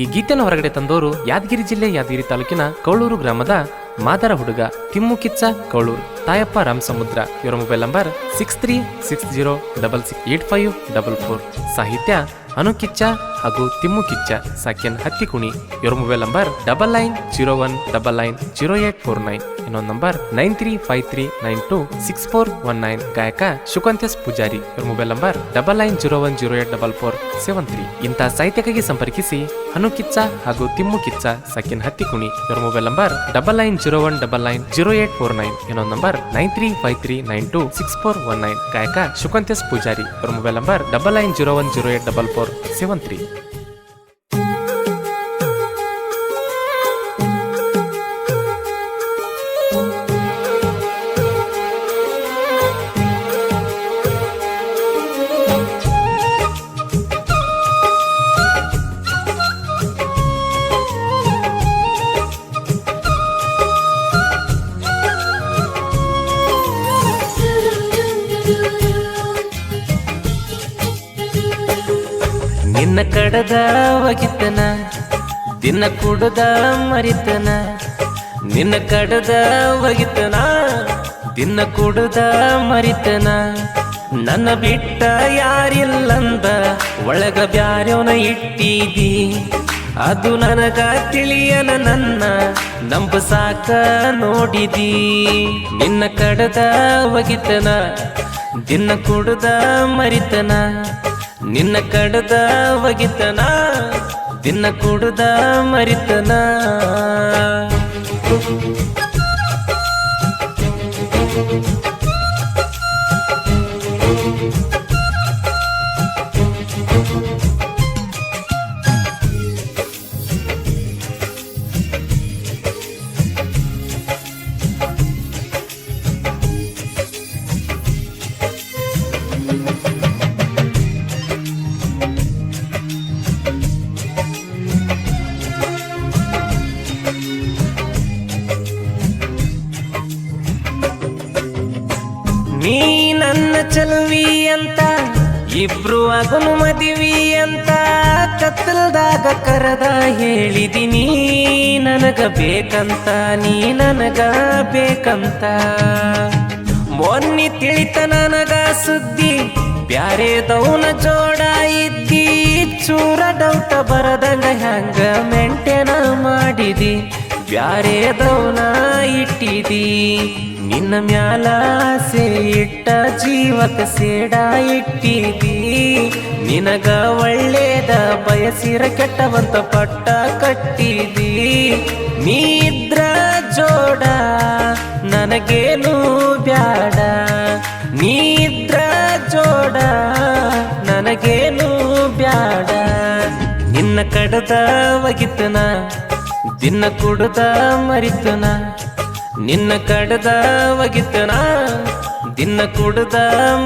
ಈ ಗೀತೆಯನ್ನು ಹೊರಗಡೆ ತಂದವರು ಯಾದಗಿರಿ ಜಿಲ್ಲೆ ಯಾದಗಿರಿ ತಾಲೂಕಿನ ಕೌಳೂರು ಗ್ರಾಮದ ಮಾದರ ಹುಡುಗ ತಿಮ್ಮು ಕಿಚ್ಚ ಕೌಳೂರು, ತಾಯಪ್ಪ ರಾಮಸಮುದ್ರ. ಇವರ ಮೊಬೈಲ್ ನಂಬರ್ 6360668544. ಸಾಹಿತ್ಯ ಅನು ಕಿಚ್ಚ ಹಾಗೂ ತಿಮ್ಮು ಕಿಚ್ಚ ಸಾಕಿನ್ ಹತ್ತಿಕುಣಿ. ಇವರ ಮೊಬೈಲ್ ನಂಬರ್ 9901990849. ಇನ್ನೊಂದು ನಂಬರ್ 9353926419. ಗಾಯಕ ಶುಕಂತೇಶ್ ಪೂಜಾರಿ. ಇವರ ಮೊಬೈಲ್ ನಂಬರ್ 9901084473. ಇಂಥ ಸಾಹಿತ್ಯಕ್ಕಾಗಿ ಸಂಪರ್ಕಿಸಿ ಅನು ಕಿಚ್ಚ ಹಾಗೂ ತಿಮ್ಮು ಕಿಚ್ಚ ಸಾಕಿನ್ ಹತ್ತಿಕುಣಿ. ಇವರ ಮೊಬೈಲ್ ನಂಬರ್ 9901990849. ಇನ್ನೊಂದು ನಂಬರ್ 9353926419. ಗಾಯಕ ಶುಕಂತೇಶ್ ಪೂಜಾರಿ. ಇವರ ಮೊಬೈಲ್ ನಂಬರ್ 9901084473. ನಿನ್ನ ಕಡದ ಒಗಿತನ ದಿನ ಕುಡದ ಮರಿತನ, ನಿನ್ನ ಕಡದ ಒಗಿತನ ದಿನ ಕುಡದ ಮರಿತನ. ನನ್ನ ಬಿಟ್ಟ ಯಾರಿಲ್ಲಂದ ಒಳಗ ಬ್ಯಾರ್ಯವನ ಇಟ್ಟಿದಿ, ಅದು ನನಗ ತಿಳಿಯನ ನನ್ನ ನಂಬ ಸಾಕ ನೋಡಿದಿ. ನಿನ್ನ ಕಡದ ಒಗಿತನ ದಿನ ಕುಡದ ಮರಿತನ, ನಿನ್ನ ಕಡದ ಒಗಿತನ ದಿನ ಕುಡದ ಮರಿತನ. ನೀ ನನ್ನ ಚಲುವಿ ಅಂತ ಇಬ್ರು ಆಗುನು ಮದಿವಿ ಅಂತ ಕತ್ತಲ್ದಾಗ ಕರೆದ ಹೇಳಿದಿನಿ. ನನಗ ಬೇಕಂತ ನೀ ನನಗ ಬೇಕಂತ ಮೊನ್ನೆ ತಿಳಿತ ನನಗ ಸುದ್ದಿ, ಬ್ಯಾರೆದವನ ಜೋಡ ಇದ್ದಿ. ಚೂರ ಡೌಟ ಬರದಂಗ ಹ್ಯಾಂಗ ಮೆಂಟೇನ ಮಾಡಿದಿ, ಬ್ಯಾರೆದವನ ಇಟ್ಟಿದಿ. ನಿನ್ನ ಮ್ಯಾಲ ಆಸೆ ಇಟ್ಟ ಜೀವಕ ಸೇಡ ಇಟ್ಟಿದಿ. ನಿನಗ ಒಳ್ಳೇದ ಬಯಸಿರ ಕೆಟ್ಟವಂತ ಪಟ್ಟ ಕಟ್ಟಿದಿ. ನೀ ಇದ್ರ ಜೋಡ ನನಗೇನು ಬ್ಯಾಡ, ನೀ ಇದ್ರ ಜೋಡ ನನಗೇನು ಬ್ಯಾಡ. ನಿನ್ನ ಕಡದ ಒಗಿತನ ದಿನ ಕುಡದ ಮರಿತನ, ನಿನ್ನ ಕಡದ ಒಗಿತನ ದಿನ ಕುಡದ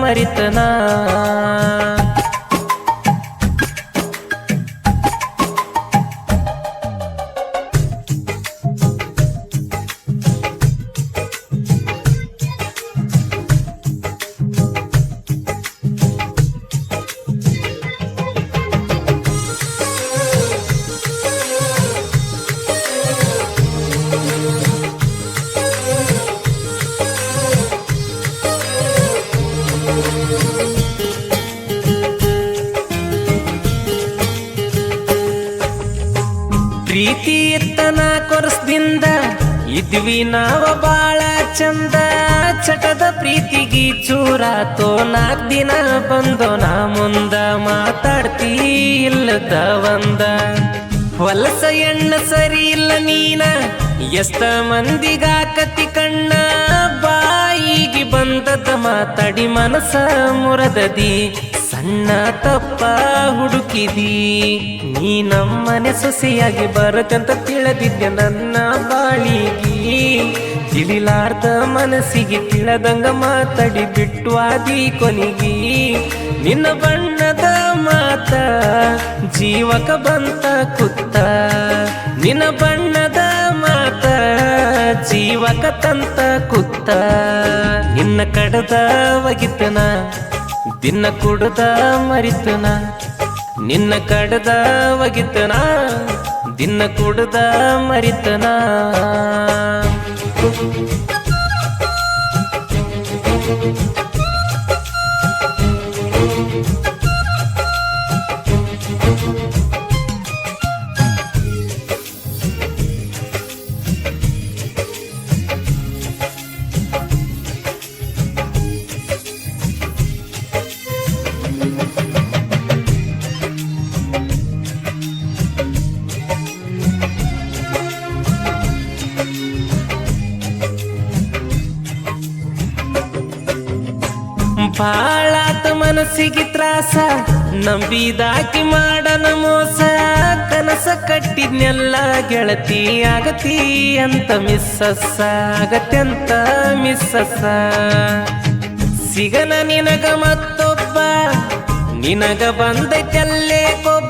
ಮರಿತನ. ಪ್ರೀತಿ ಇತ್ತನ ಕೊರಸ್ದಿಂದ ಇದ್ವಿ ನಾವ ಬಾಳ ಚಂದ. ಚಟದ ಪ್ರೀತಿಗಿ ಚೂರಾತೋ 4 ದಿನ ಬಂದೋ ನಾ ಮುಂದ ಮಾತಾಡ್ತೀ ಇಲ್ಲದ ಒಂದ. ಹೊಲಸ ಎಣ್ಣ ಸರಿ ಇಲ್ಲ ನೀನ ಎಷ್ಟ ಮಂದಿಗಾಕತಿ ಕಣ್ಣ. ಬಾಯಿಗೆ ಬಂದದ ಮಾತಾಡಿ ಮನಸ ಮುರದದಿ, ಸಣ್ಣ ತಪ್ಪ ಹುಡುಕಿದಿ. ನೀ ನಮ್ಮನೆ ಸೊಸೆಯಾಗಿ ಬರತ್ತಂತ ತಿಳಿದಿದ್ದೆ ನನ್ನ ಬಾಳಿಗಿ. ತಿಳಿಲಾರ್ದ ಮನಸ್ಸಿಗೆ ತಿಳದಂಗ ಮಾತಾಡಿ ಬಿಟ್ಟು ಆದಿ ಕೊನಿಗಿ. ನಿನ್ನ ಬಣ್ಣದ ಮಾತ ಜೀವಕ ಬಂತ ಕುತ್ತ, ನಿನ್ನ ಬಣ್ಣದ ಮಾತ ಜೀವಕ ತಂತ ಕುತ್ತ. ನಿನ್ನ ಕಡದ ಒಗಿತನ ದಿನ ಕುಡದ ಮರಿತನ, ನಿನ್ನ ಕಡದ ಒಗಿತನ ದಿನ ಕುಡ್ದ ಮರಿತನ. ಬಾಳಾತ ಮನಸ್ಸಿಗೆ ತ್ರಾಸ, ನಂಬಿದಾಕಿ ಮಾಡನ ಮೋಸ. ಕನಸ ಕಟ್ಟಿದ್ನೆಲ್ಲ ಗೆಳತಿ ಆಗತಿ ಅಂತ ಮಿಸ್ಸಸ್ಸ, ಆಗತ್ಯಂತ ಮಿಸ್ಸಸ್ಸ. ಸಿಗನ ನಿನಗ ಮತ್ತೊಬ್ಬ, ನಿನಗ ಬಂದೈತಲ್ಲೇ ಕೊಬ್ಬ.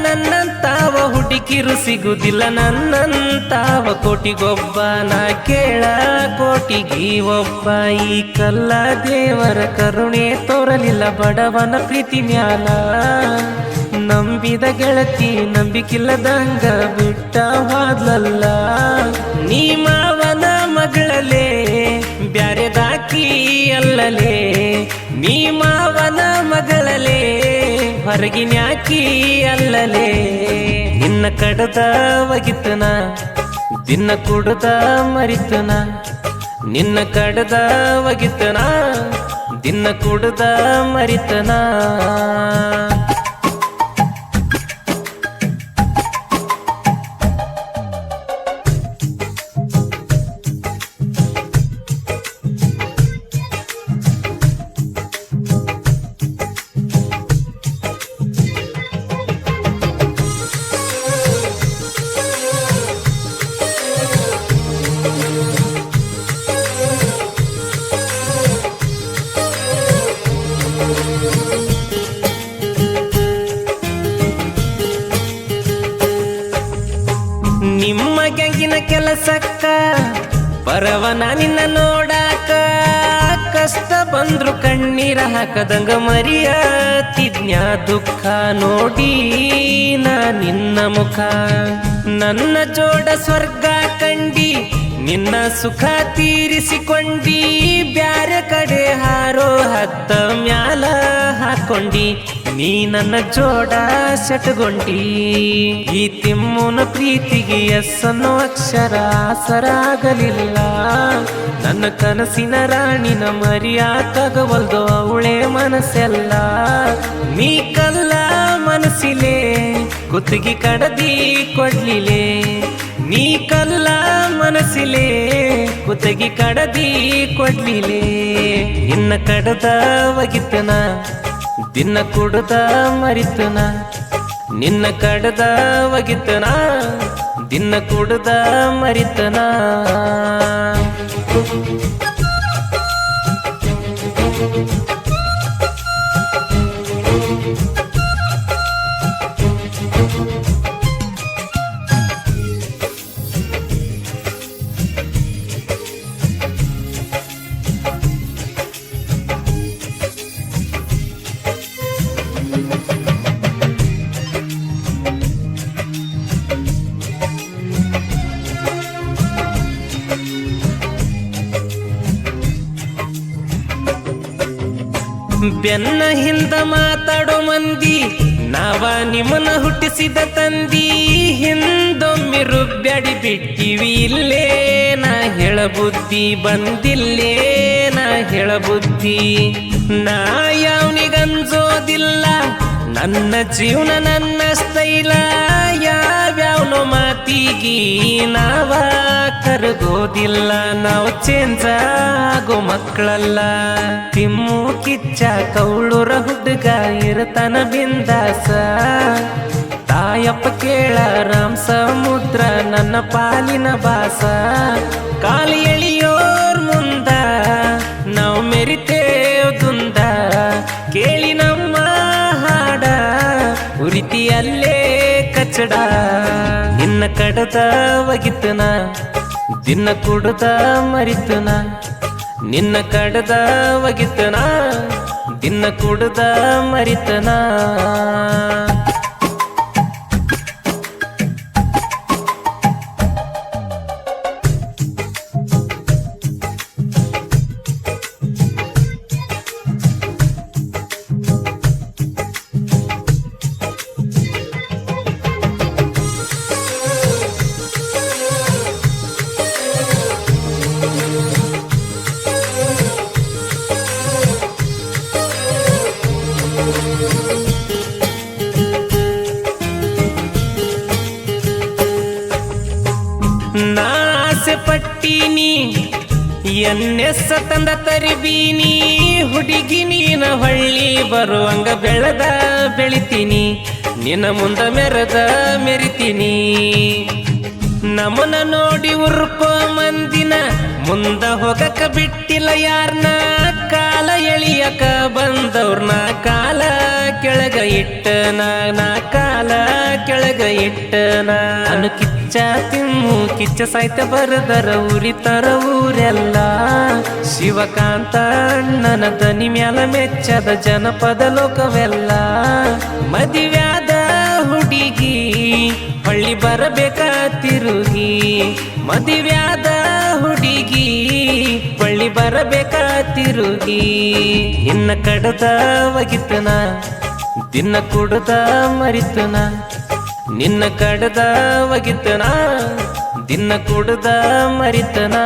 ನನ್ನಂತಾವ ಹುಡುಕಿರು ಸಿಗುದಿಲ್ಲ, ನನ್ನಂತಾವ ಕೋಟಿಗೊಬ್ಬ. ನಾ ಕೇಳ ಕೋಟಿಗಿ ಒಬ್ಬ. ಈ ಕಲ್ಲ ದೇವರ ಕರುಣೆ ತೋರಲಿಲ್ಲ ಬಡವನ ಪ್ರೀತಿ ಮ್ಯಾಲ. ನಂಬಿದ ಗೆಳತಿ ನಂಬಿಕಿಲ್ಲದಂಗ ಬಿಟ್ಟ ಹೋದ್ಲಲ್ಲ. ನೀ ಮಾವನ ಮಗಳಲೇ ಬ್ಯಾರೆದಾಕಿ ಅಲ್ಲಲೇ. ನೀ ಮಾವನ ಮಗಳಲೇ ಹೊರಗಿನ್ಯಾಕಿ ಅಲ್ಲಲೇ. ನಿನ್ನ ಕಡದ ಒಗಿತನ, ದಿನ ಕುಡ್ದ ಮರಿತನ. ನಿನ್ನ ಕಡದ ಒಗಿತನ, ದಿನ ಕುಡ್ದ ಮರಿತನ. ನಿಮ್ಮ ಗ್ಯಾಂಗಿನ ಕೆಲಸಕ್ಕ ಬರವನ ನಿನ್ನ ನೋಡಾಕ. ಕಷ್ಟ ಬಂದ್ರು ಕಣ್ಣೀರ ಹಾಕದಂಗ ಮರಿಯತಿದ್ನ್ಯ ದುಃಖ. ನೋಡಿ ನಾ ನಿನ್ನ ಮುಖ, ನನ್ನ ಜೋಡ ಸ್ವರ್ಗ ಕಂಡಿ. ನಿನ್ನ ಸುಖ ತೀರಿಸಿಕೊಂಡಿ, ಬ್ಯಾರೆ ಕಡೆ ಹಾರೋ ಹತ್ತ ಮ್ಯಾಲ ಹಾಕೊಂಡಿ. ನೀ ನನ್ನ ಜೋಡ ಸೆಟ್ಗೊಂಡಿ. ಈ ತಿಮ್ಮನ ಪ್ರೀತಿಗೆ ಎಸ್ಸನ್ನೋ ಅಕ್ಷರ ಆಸರಾಗಲಿಲ್ಲ. ನನ್ನ ಕನಸಿನ ರಾಣಿನ ಮರಿಯಾಕಾಗವಲ್ದು ಅವಳೆ ಮನಸ್ಸೆಲ್ಲ. ನೀ ಕಲ್ಲ ಮನಸ್ಸಿಲೆ ಕುತ್ತಿಗೆ ಕಡದಿ ಕೊಡ್ಲಿಲೆ. ನೀ ಕಲ್ಲ ಮನಸ್ಸಿಲೆ ಕುತ್ತಿಗೆ ಕಡದಿ ಕೊಡ್ಲಿಲೆ. ನಿನ್ನ ಕಡದ ಒಗಿತನ, ದಿನ ಕುಡ್ದ ಮರಿತನ. ನಿನ್ನ ಕಡದ ಒಗಿತನ, ದಿನ ಕುಡ್ದ ಮರಿತನ. ಬೆನ್ನ ಹಿಂದ ಮಾತಾಡೋ ಮಂದಿ ನಾವ ನಿಮ್ಮನ್ನ ಹುಟ್ಟಿಸಿದ ತಂದಿ. ಹಿಂದೊಮ್ಮೆ ರುಬ್ಬ್ಯಾಡಿ ಬಿಟ್ಟಿವಿ ಇಲ್ಲೇ ನಾ ಹೇಳ ಬುದ್ಧಿ. ಬಂದಿಲ್ಲೇ ನಾ ಹೇಳ ಬುದ್ಧಿ. ನಾ ಯಾವನಿಗಂಜೋದಿಲ್ಲ, ನನ್ನ ಜೀವನ ನನ್ನ ಸ್ಟೈಲ. ಯಾವ್ಯಾವನೋ ಮಾತಿಗಿ ನಾವ ಕರಗೋದಿಲ್ಲ. ನಾವು ಚೇಂಜ್ ಆಗೋ ಮಕ್ಕಳಲ್ಲ. ತಿಮ್ಮು ಕಿಚ್ಚ ಕೌಳೂರ ಹುಡುಗ ಇರತನ ಬಿಂದಾಸ. ತಾಯಪ್ಪ ಕೇಳ ರಾಮ್ ಸಮುದ್ರ ನನ್ನ ಪಾಲಿನ ಬಾಸ. ಕಾಲಿ ಎಳಿಯೋರ್ ಮುಂದ ನಾವು ಮೆರಿತೇವ್ ದುಂದ. ಕೇಳಿ ನಮ್ಮ ಹಾಡ ಉರಿತಿಯಲ್ಲೇ ಕಚಡ. ನಿನ್ನ ಕಡದ ಒಗಿತನ, ದಿನ ಕುಡ್ದ ಮರಿತನ. ನಿನ್ನ ಕಡದ ಒಗಿತನ, ದಿನ ಕುಡ್ದ ಮರಿತನ. ನಾ ಆಸೆ ಪಟ್ಟೀನಿ ಎನ್ನೆಸ್ಸ ತಂದ ತರಿಬೀನಿ ಹುಡುಗಿ ನೀನ ಹೊಳ್ಳಿ ಬರುವಂಗ ಬೆಳಿತೀನಿ ನಿನ್ನ ಮುಂದ ಮೆರಿತೀನಿ ನಮನ ನೋಡಿ ಉರ್ಪ ಮಂದಿನ ಮುಂದ ಹೋಗಕ ಬಿಟ್ಟಿಲ್ಲ ಯಾರನ್ನ ಕಾಲ ಎಳಿಯಕ ಬಂದವ್ರನ್ನ ಕಾಲ ಕೆಳಗ ಇಟ್ಟನ ನಾ ಕಾಲ ಕೆಳಗ ಇಟ್ಟನ ಅನು ಕಿಚ್ಚ ತಿಮ್ಮು ಕಿಚ್ಚ ಸಾಹಿತ್ಯ ಬರದರ ಉರಿತರ ಊರೆಲ್ಲ ಶಿವಕಾಂತ ಅಣ್ಣನ ದನಿ ಮ್ಯಾಲ ಮೆಚ್ಚದ ಜನಪದ ಲೋಕವೆಲ್ಲ ಮದುವ್ಯಾದ ಹುಡುಗಿ ಹೊಳ್ಳಿ ಬರಬೇಕ ತಿರುಗಿ ಮದುವ್ಯಾದ ಹುಡುಗಿ ಹೊಳ್ಳಿ ಬರಬೇಕ ತಿರುಗಿ ನಿನ್ನ ಕಡದ ಒಗಿತನ ದಿನ ಕುಡದ ಮರಿತನ ನಿನ್ನ ಕಡದ ಒಗಿತನ ದಿನ ಕುಡದ ಮರಿತನ